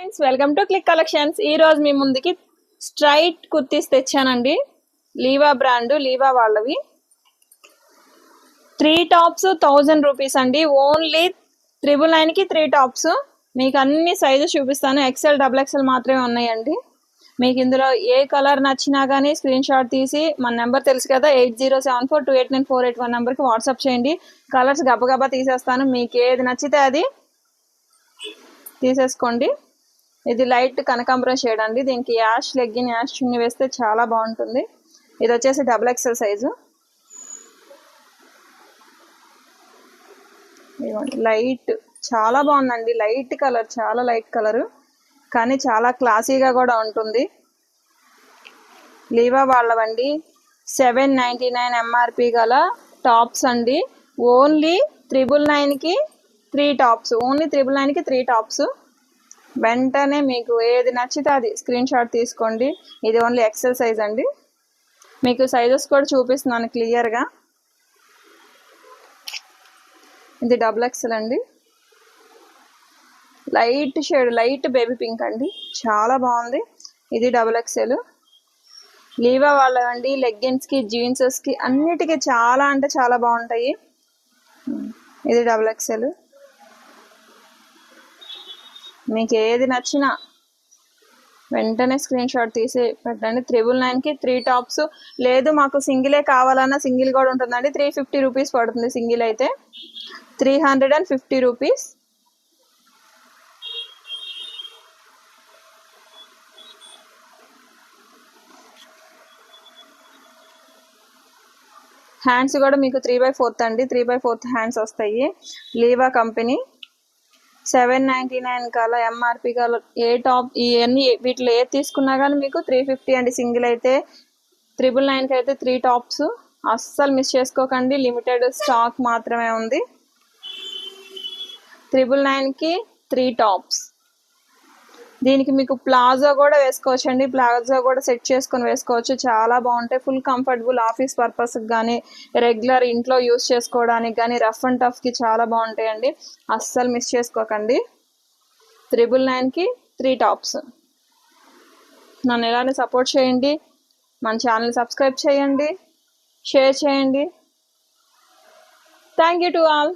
Friends, welcome to click collections. ఈ రోజు మీ ముందుకి స్ట్రైట్ కుర్తీస్ తెచ్చానండి. లీవా బ్రాండ్, లీవా వాళ్ళవి 3 టాప్స్ 1000 రూపీస్ అండి. ఓన్లీ 999 కి 3 టాప్స్. మీకు అన్ని సైజెస్ చూపిస్తాను. ఎక్సెల్, డబుల్ ఎక్సెల్ మాత్రమే ఉన్నాయండి. మీకు ఇందులో ఏ కలర్ నచ్చినా కానీ స్క్రీన్ షాట్ తీసి మన నెంబర్ తెలుసు కదా 8074289481 నెంబర్కి వాట్సాప్ చేయండి. కలర్స్ గబగబా తీసేస్తాను. మీకు ఏది నచ్చితే అది తీసేసుకోండి. ఇది లైట్ కనకాంబరం షేడ్ అండి. దీనికి యాష్ లెగ్గిన్, యాష్ చున్నీ వేస్తే చాలా బాగుంటుంది. ఇది వచ్చేసి డబుల్ ఎక్సెల్ సైజు. లైట్ చాలా బాగుందండి. లైట్ కలర్, చాలా లైట్ కలర్, కానీ చాలా క్లాసీగా కూడా ఉంటుంది. లీవా వాళ్ళవండి. 799 ఎంఆర్పి గల టాప్స్ అండి. ఓన్లీ 999 కి 3 టాప్స్. ఓన్లీ 999 కి 3 టాప్స్. వెంటనే మీకు ఏది నచ్చితే అది స్క్రీన్ షాట్ తీసుకోండి. ఇది ఓన్లీ ఎక్సెల్ సైజ్ అండి. మీకు సైజెస్ కూడా చూపిస్తున్నాను క్లియర్గా. ఇది డబుల్ ఎక్సెల్ అండి. Light shade, light baby pink అండి, చాలా బాగుంది. ఇది డబుల్ ఎక్సెల్. లీవా వాళ్ళండి. లెగ్గిన్స్కి, జీన్సెస్కి అన్నిటికీ చాలా అంటే చాలా బాగుంటాయి. ఇది డబుల్ ఎక్సెల్. మీకు ఏది నచ్చినా వెంటనే స్క్రీన్ షాట్ తీసి పెట్టండి. 999 కి 3 టాప్స్. లేదు మాకు సింగిలే కావాలన్నా సింగిల్ కూడా ఉంటుందండి. 350 రూపీస్ పడుతుంది సింగిల్ అయితే. 350 రూపీస్. హ్యాండ్స్ కూడా మీకు 3/4 అండి. 3/4 హ్యాండ్స్ వస్తాయి. లీవా కంపెనీ. 799 కల ఎంఆర్పి కల ఏ టాప్, ఇవన్నీ వీటిలో ఏది తీసుకున్నా కానీ మీకు 350 అండి సింగిల్ అయితే. 999 కి అయితే 3 టాప్స్. అస్సలు మిస్ చేసుకోకండి. లిమిటెడ్ స్టాక్ మాత్రమే ఉంది. 999 కి 3 టాప్స్. దీనికి మీకు ప్లాజో కూడా వేసుకోవచ్చు అండి. ప్లాజో కూడా సెట్ చేసుకొని వేసుకోవచ్చు. చాలా బాగుంటాయి. Full comfortable. ఆఫీస్ పర్పస్కి కానీ, రెగ్యులర్ ఇంట్లో యూస్ చేసుకోవడానికి కానీ, రఫ్ అండ్ టఫ్కి చాలా బాగుంటాయండి. అస్సలు మిస్ చేసుకోకండి. 999 కి 3 టాప్స్. నన్ను ఎలానే సపోర్ట్ చేయండి. మన ఛానల్ సబ్స్క్రైబ్ చేయండి, షేర్ చేయండి. Thank you to all.